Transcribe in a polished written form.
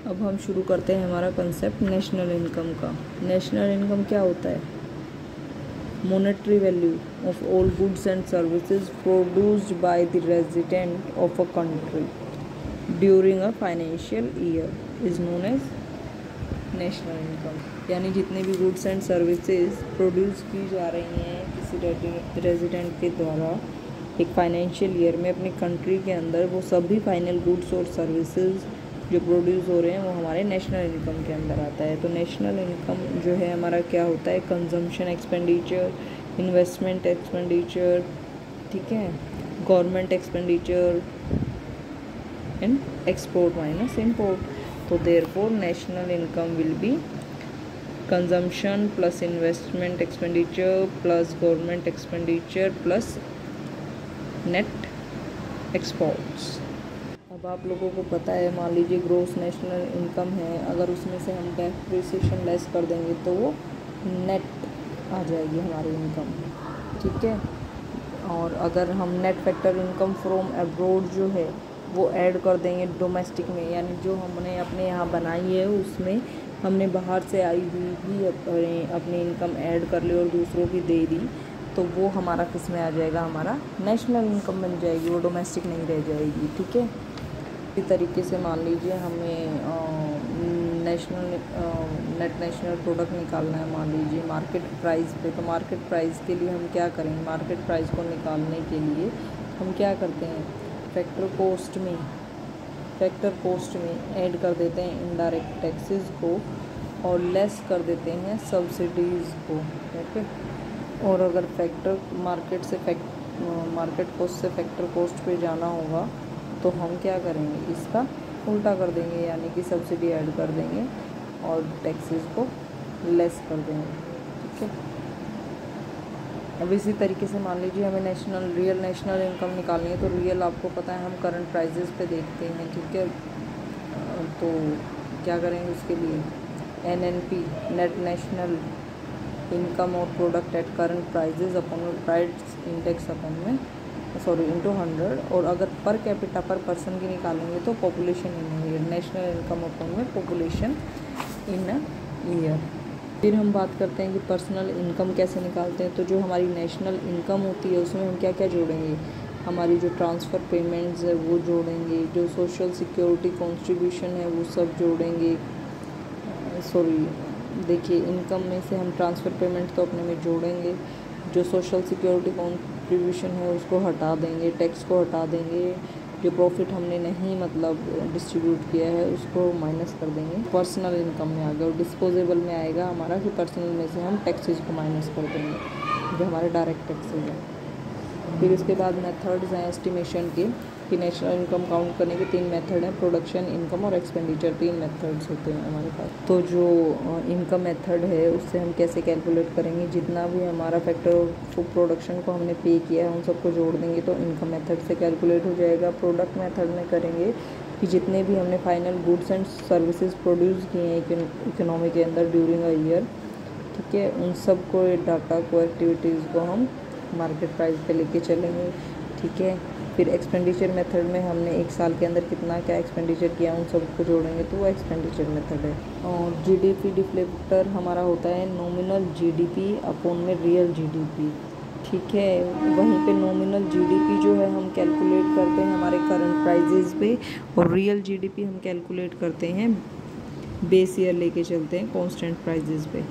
अब हम शुरू करते हैं हमारा कंसेप्ट नेशनल इनकम का। नेशनल इनकम क्या होता है? Monetary value of all goods and services produced by the resident of a country during a financial year is known as national income. यानी जितने भी गुड्स एंड सर्विसेज प्रोड्यूस की जा रही हैं किसी रेजिडेंट के द्वारा एक फाइनेंशियल ईयर में अपनी कंट्री के अंदर, वो सभी फाइनल गुड्स और सर्विसेज जो प्रोड्यूस हो रहे हैं वो हमारे नेशनल इनकम के अंदर आता है। तो नेशनल इनकम जो है हमारा क्या होता है? कंजम्पशन एक्सपेंडिचर, इन्वेस्टमेंट एक्सपेंडिचर, ठीक है, government expenditure and export minus import. तो therefore national income will be consumption plus investment expenditure plus government expenditure plus net exports. अब आप लोगों को पता है, मान लीजिए ग्रोस नेशनल इनकम है, अगर उसमें से हम डेप्रिसिएशन लेस कर देंगे तो वो नेट आ जाएगी हमारी इनकम, ठीक है। और अगर हम net factor income from abroad जो है वो ऐड कर देंगे डोमेस्टिक में, यानी जो हमने अपने यहाँ बनाई है उसमें हमने बाहर से आई हुई भी अपनी इनकम ऐड कर ली और दूसरों की दे दी, तो वो हमारा किस में आ जाएगा? हमारा नेशनल इनकम बन जाएगी, वो डोमेस्टिक नहीं रह जाएगी, ठीक है। इसी तरीके से मान लीजिए हमें नेट नेशनल प्रोडक्ट निकालना है, मान लीजिए मार्केट प्राइस पे। तो मार्केट प्राइस के लिए हम क्या करेंगे? मार्केट प्राइस को निकालने के लिए हम क्या करते हैं? फैक्टर कोस्ट में ऐड कर देते हैं इनडायरेक्ट टैक्सेस को और लेस कर देते हैं सब्सिडीज़ को, ठीक है। और अगर मार्केट कोस्ट से फैक्टर कोस्ट पे जाना होगा तो हम क्या करेंगे? इसका उल्टा कर देंगे, यानी कि सब्सिडी ऐड कर देंगे और टैक्सेस को लेस कर देंगे, ठीक है। अब इसी तरीके से मान लीजिए हमें रियल नेशनल इनकम निकालनी है। तो रियल आपको पता है हम करंट प्राइजेस पे देखते हैं, ठीक है। तो क्या करेंगे उसके लिए? NNP नेट नेशनल इनकम और product at current prices upon price index upon में इंटू 100। और अगर पर कैपिटा पर पर्सन की निकालेंगे तो population in year, national income upon में पॉपुलेशन इन ईयर। फिर हम बात करते हैं कि पर्सनल इनकम कैसे निकालते हैं। तो जो हमारी नेशनल इनकम होती है उसमें हम क्या क्या जोड़ेंगे? हमारी जो ट्रांसफ़र पेमेंट्स है वो जोड़ेंगे, जो सोशल सिक्योरिटी कॉन्ट्रीब्यूशन है वो सब जोड़ेंगे। देखिए, इनकम में से हम ट्रांसफ़र पेमेंट तो अपने में जोड़ेंगे, जो सोशल सिक्योरिटी कॉन्ट्रीब्यूशन है उसको हटा देंगे, टैक्स को हटा देंगे, जो प्रॉफिट हमने नहीं डिस्ट्रीब्यूट किया है उसको माइनस कर देंगे। पर्सनल इनकम में आ गया और डिस्पोजेबल में आएगा हमारा कि पर्सनल में से हम टैक्सेस को माइनस कर देंगे जो हमारे डायरेक्ट टैक्सेस हैं। फिर उसके बाद मेथड्स हैं एस्टिमेशन के, कि नेशनल इनकम काउंट करने के 3 मेथड हैं, प्रोडक्शन, इनकम और एक्सपेंडिचर। 3 मेथड्स होते हैं हमारे पास। तो जो इनकम मेथड है उससे हम कैसे कैलकुलेट करेंगे? जितना भी हमारा फैक्टर ऑफ प्रोडक्शन को हमने पे किया है उन सबको जोड़ देंगे तो इनकम मेथड से कैलकुलेट हो जाएगा। प्रोडक्ट मेथड में करेंगे कि जितने भी हमने final goods and services produce किए हैं इकोनॉमी के अंदर ड्यूरिंग अ ईयर, ठीक है, उन सब को डाटा को एक्टिविटीज़ को हम मार्केट प्राइस पे लेके चलेंगे, ठीक है। फिर एक्सपेंडिचर मेथड में हमने एक साल के अंदर कितना क्या एक्सपेंडिचर किया उन सबको जोड़ेंगे तो वो एक्सपेंडिचर मेथड है। और GDP डिफ्लेक्टर हमारा होता है नॉमिनल GDP अपॉन में रियल GDP, ठीक है। वहीं पे नॉमिनल GDP जो है हम कैलकुलेट करते हैं हमारे करंट प्राइजेस पे, और रियल GDP हम कैलकुलेट करते हैं बेस ईयर लेके चलते हैं कांस्टेंट प्राइजेस पे।